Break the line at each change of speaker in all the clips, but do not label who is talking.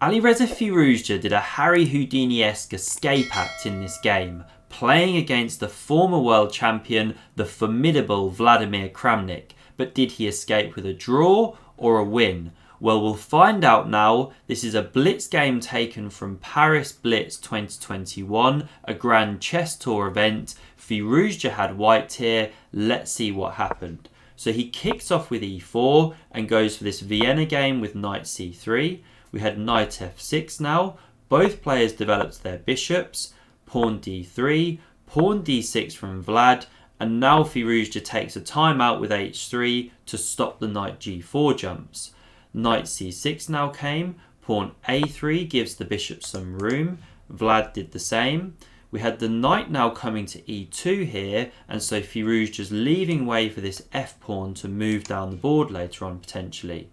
Alireza Firouzja did a Harry Houdini-esque escape act in this game, playing against the former world champion, the formidable Vladimir Kramnik. But did he escape with a draw or a win? Well, we'll find out now. This is a Blitz game taken from Paris Blitz 2021, a Grand Chess Tour event. Firouzja had white here. Let's see what happened. So he kicks off with e4 and goes for this Vienna game with knight c3. We had knight f6 now. Both players developed their bishops. Pawn d3, pawn d6 from Vlad, and now Firouzja takes a timeout with h3 to stop the knight g4 jumps. Knight c6 now came. Pawn a3 gives the bishop some room. Vlad did the same. We had the knight now coming to e2 here, and so Firouzja's leaving way for this f pawn to move down the board later on potentially.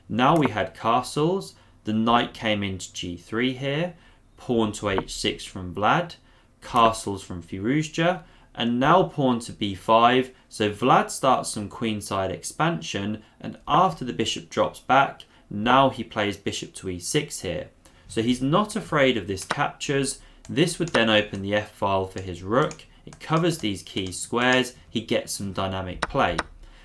Now we had castles. The knight came into g3 here, pawn to h6 from Vlad, castles from Firouzja, and now pawn to b5. So Vlad starts some queenside expansion, and after the bishop drops back, now he plays bishop to e6 here. So he's not afraid of this captures. This would then open the f-file for his rook. It covers these key squares. He gets some dynamic play.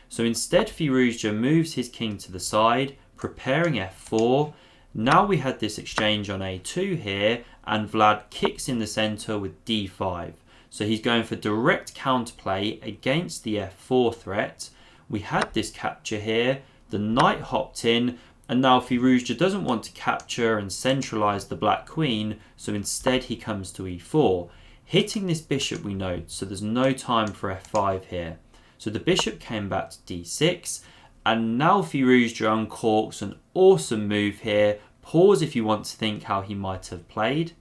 So instead, Firouzja moves his king to the side, preparing f4. Now we had this exchange on a2 here, and Vlad kicks in the centre with d5. So he's going for direct counterplay against the f4 threat. We had this capture here, the knight hopped in, and now Firouzja doesn't want to capture and centralise the black queen, so instead he comes to e4. Hitting this bishop we note, so there's no time for f5 here. So the bishop came back to d6, and now Firouzja uncorks an awesome move here. Pause if you want to think how he might have played.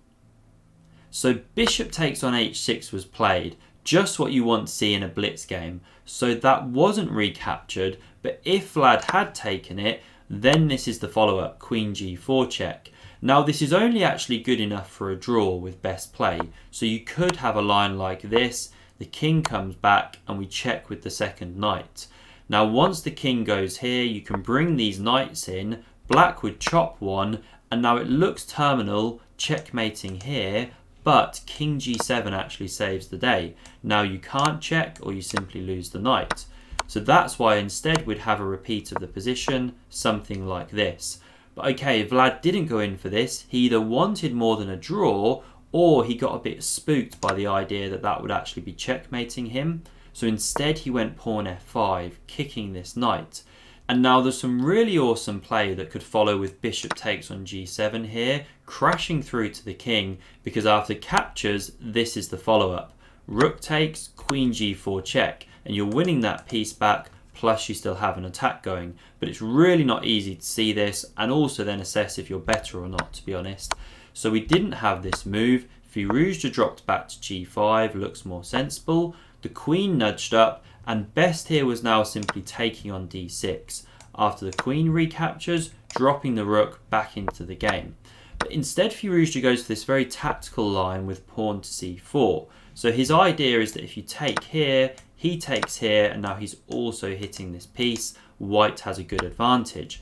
So bishop takes on h6 was played, just what you want to see in a blitz game. So that wasn't recaptured, but if Vlad had taken it, then this is the follow-up, queen g4 check. Now this is only actually good enough for a draw with best play, so you could have a line like this, the king comes back and we check with the second knight. Now once the king goes here, you can bring these knights in, black would chop one, and now it looks terminal, checkmating here, but king g7 actually saves the day. Now you can't check or you simply lose the knight. So that's why instead we'd have a repeat of the position, something like this. But okay, Vlad didn't go in for this. He either wanted more than a draw, or he got a bit spooked by the idea that that would actually be checkmating him. So instead he went pawn f5, kicking this knight. And now there's some really awesome play that could follow with bishop takes on g7 here, crashing through to the king, because after captures, this is the follow-up. Rook takes, queen g4 check, and you're winning that piece back, plus you still have an attack going. But it's really not easy to see this, and also then assess if you're better or not, to be honest. So we didn't have this move. Firouzja dropped back to g5, looks more sensible. The queen nudged up, and best here was now simply taking on d6. After the queen recaptures, dropping the rook back into the game. But instead Firouzja goes for this very tactical line with pawn to c4. So his idea is that if you take here, he takes here, and now he's also hitting this piece. White has a good advantage.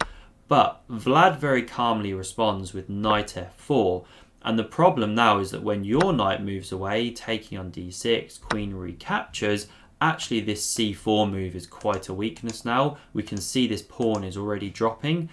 But Vlad very calmly responds with knight f4. And the problem now is that when your knight moves away, taking on d6, queen recaptures, actually this c4 move is quite a weakness now. We can see this pawn is already dropping.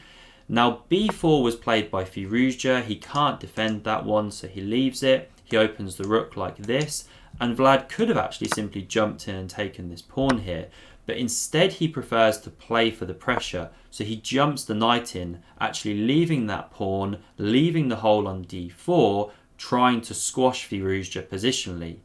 Now b4 was played by Firouzja. He can't defend that one, so he leaves it. He opens the rook like this, and Vlad could have actually simply jumped in and taken this pawn here. But instead he prefers to play for the pressure, so he jumps the knight in, actually leaving that pawn, leaving the hole on d4, trying to squash Firouzja positionally.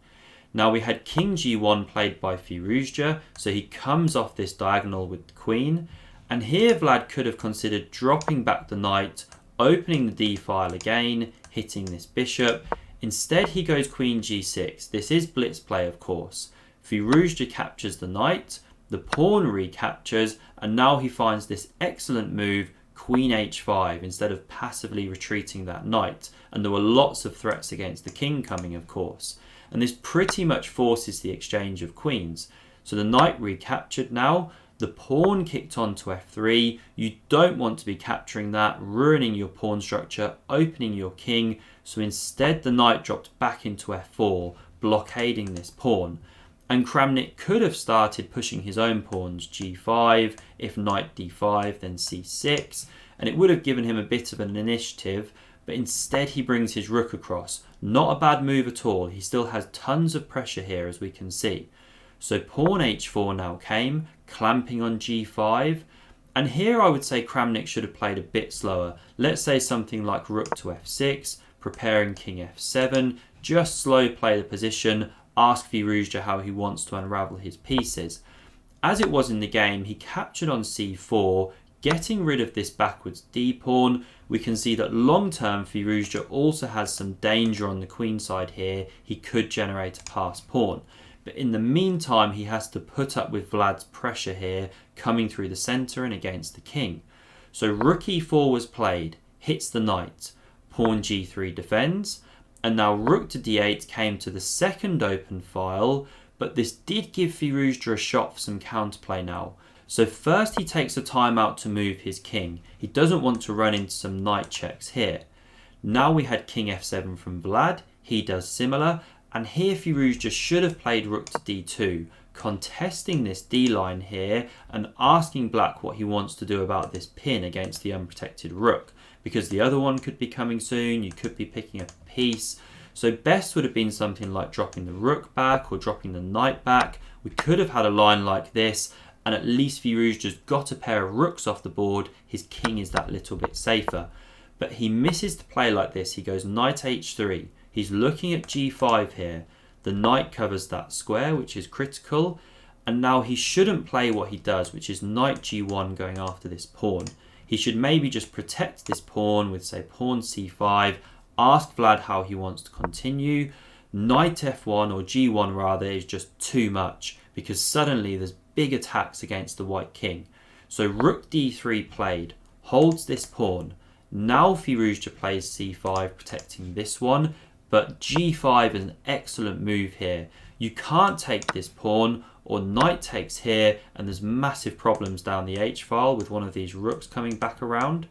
Now we had king g1 played by Firouzja, so he comes off this diagonal with the queen, and here Vlad could have considered dropping back the knight, opening the d-file again, hitting this bishop. Instead he goes queen g6. This is blitz play, of course. Firouzja captures the knight, the pawn recaptures, and now he finds this excellent move, queen h5, instead of passively retreating that knight. And there were lots of threats against the king coming, of course. And this pretty much forces the exchange of queens. So the knight recaptured now. The pawn kicked on to f3. You don't want to be capturing that, ruining your pawn structure, opening your king. So instead the knight dropped back into f4, blockading this pawn. And Kramnik could have started pushing his own pawns, g5, if knight d5, then c6, and it would have given him a bit of an initiative, but instead he brings his rook across. Not a bad move at all. He still has tons of pressure here, as we can see. So pawn h4 now came, clamping on g5. And here I would say Kramnik should have played a bit slower. Let's say something like rook to f6, preparing king f7, just slow play the position, ask Firouzja how he wants to unravel his pieces. As it was in the game, he captured on c4, getting rid of this backwards d-pawn. We can see that long term Firouzja also has some danger on the queen side here. He could generate a passed pawn. But in the meantime, he has to put up with Vlad's pressure here, coming through the centre and against the king. So rook e4 was played, hits the knight, pawn g3 defends, and now rook to d8 came to the second open file, but this did give Firouzja a shot for some counterplay now. So first he takes a timeout to move his king. He doesn't want to run into some knight checks here. Now we had king f7 from Vlad, he does similar, and here Firouzja should have played rook to d2, contesting this d-line here and asking black what he wants to do about this pin against the unprotected rook, because the other one could be coming soon, you could be picking up a piece. So best would have been something like dropping the rook back or dropping the knight back. We could have had a line like this, and at least Firouzja's got a pair of rooks off the board. His king is that little bit safer. But he misses to play like this. He goes knight h3. He's looking at g5 here. The knight covers that square, which is critical. And now he shouldn't play what he does, which is knight g1 going after this pawn. He should maybe just protect this pawn with, say, pawn c5, ask Vlad how he wants to continue. Knight f1 or g1 rather is just too much, because suddenly there's big attacks against the white king. So rook d3 played, holds this pawn. Now Firouzja plays c5, protecting this one, but g5 is an excellent move here. You can't take this pawn, or knight takes here, and there's massive problems down the h-file with one of these rooks coming back around.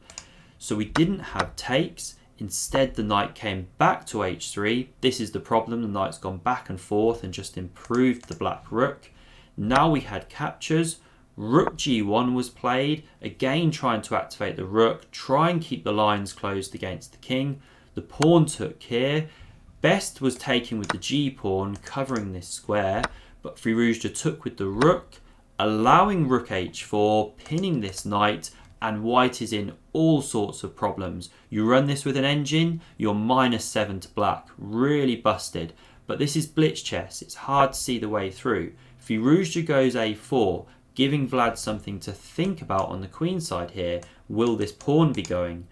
So we didn't have takes. Instead, the knight came back to h3. This is the problem. The knight's gone back and forth and just improved the black rook. Now we had captures. Rook g1 was played, again trying to activate the rook, try and keep the lines closed against the king. The pawn took here. Best was taking with the g-pawn, covering this square, but Firouzja took with the rook, allowing rook h4, pinning this knight, and white is in all sorts of problems. You run this with an engine, you're -7 to black, really busted. But this is blitz chess, it's hard to see the way through. Firouzja goes a4, giving Vlad something to think about on the queen side here. Will this pawn be going?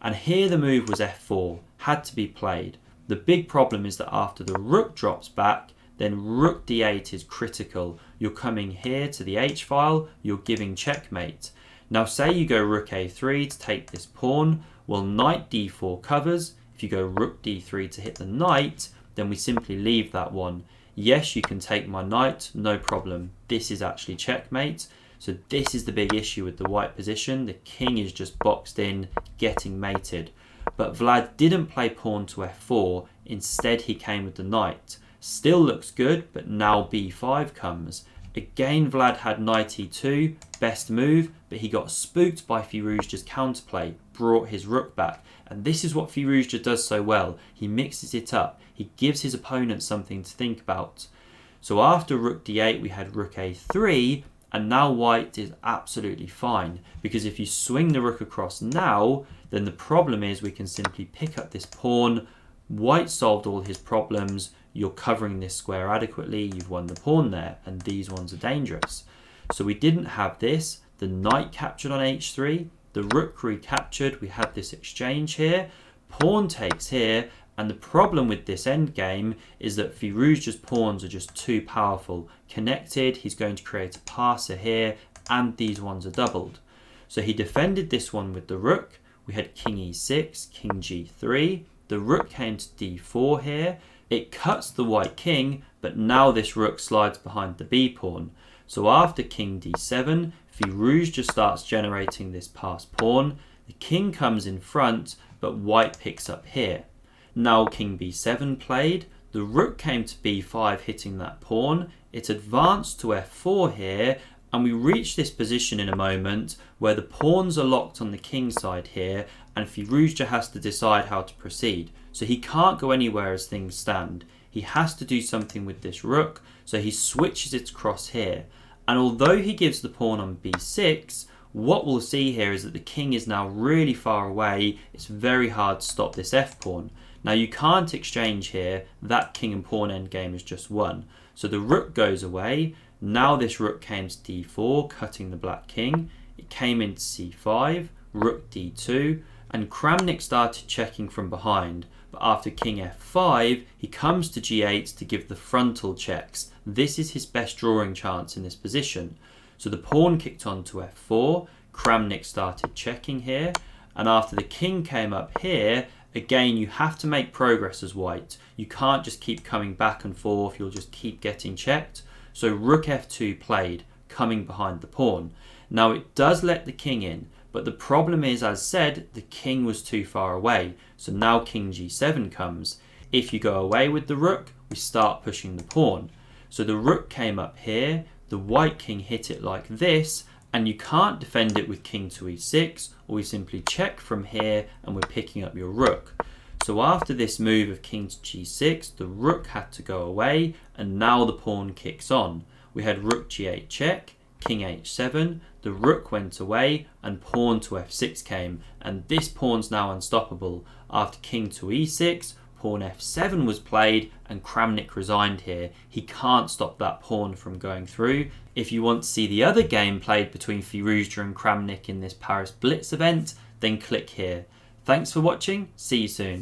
And here the move was f4, had to be played. The big problem is that after the rook drops back, then rook d8 is critical. You're coming here to the h-file, you're giving checkmate. Now say you go rook a3 to take this pawn, well knight d4 covers. If you go rook d3 to hit the knight, then we simply leave that one. Yes, you can take my knight, no problem. This is actually checkmate. So this is the big issue with the white position. The king is just boxed in, getting mated. But Vlad didn't play pawn to f4, instead he came with the knight. Still looks good, but now b5 comes. Again Vlad had knight e2, best move, but he got spooked by Firouzja's counterplay, brought his rook back. And this is what Firouzja does so well. He mixes it up. He gives his opponent something to think about. So after rook d8 we had rook a3, and now white is absolutely fine, because if you swing the rook across now, then the problem is we can simply pick up this pawn. White solved all his problems. You're covering this square adequately. You've won the pawn there, and these ones are dangerous. So we didn't have this. The knight captured on h3. The rook recaptured. We had this exchange here. Pawn takes here. And the problem with this endgame is that Firouzja's pawns are just too powerful. Connected, he's going to create a passer here, and these ones are doubled. So he defended this one with the rook. We had king e6, king g3. The rook came to d4 here. It cuts the white king, but now this rook slides behind the b pawn. So after king d7, Firouzja starts generating this passed pawn. The king comes in front, but white picks up here. Now king b7 played. The rook came to b5, hitting that pawn. It advanced to f4 here, and we reach this position in a moment where the pawns are locked on the king side here, and Firouzja has to decide how to proceed. So he can't go anywhere as things stand. He has to do something with this rook, so he switches its cross here. And although he gives the pawn on b6, what we'll see here is that the king is now really far away. It's very hard to stop this f-pawn. Now you can't exchange here. That king and pawn endgame is just won. So the rook goes away. Now this rook came to d4, cutting the black king. It came into c5, rook d2, and Kramnik started checking from behind. But after king f5, he comes to g8 to give the frontal checks. This is his best drawing chance in this position. So the pawn kicked on to f4, Kramnik started checking here, and after the king came up here, again you have to make progress as white. You can't just keep coming back and forth, you'll just keep getting checked. So rook f2 played, coming behind the pawn. Now it does let the king in, but the problem is, as said, the king was too far away. So now king g7 comes. If you go away with the rook, we start pushing the pawn. So the rook came up here, the white king hit it like this, and you can't defend it with king to e6, or we simply check from here and we're picking up your rook. So after this move of king to g6, the rook had to go away, and now the pawn kicks on. We had rook g8 check, king h7, the rook went away, and pawn to f6 came, and this pawn's now unstoppable. After king to e6, pawn f7 was played, and Kramnik resigned here. He can't stop that pawn from going through. If you want to see the other game played between Firouzja and Kramnik in this Paris Blitz event, then click here. Thanks for watching, see you soon.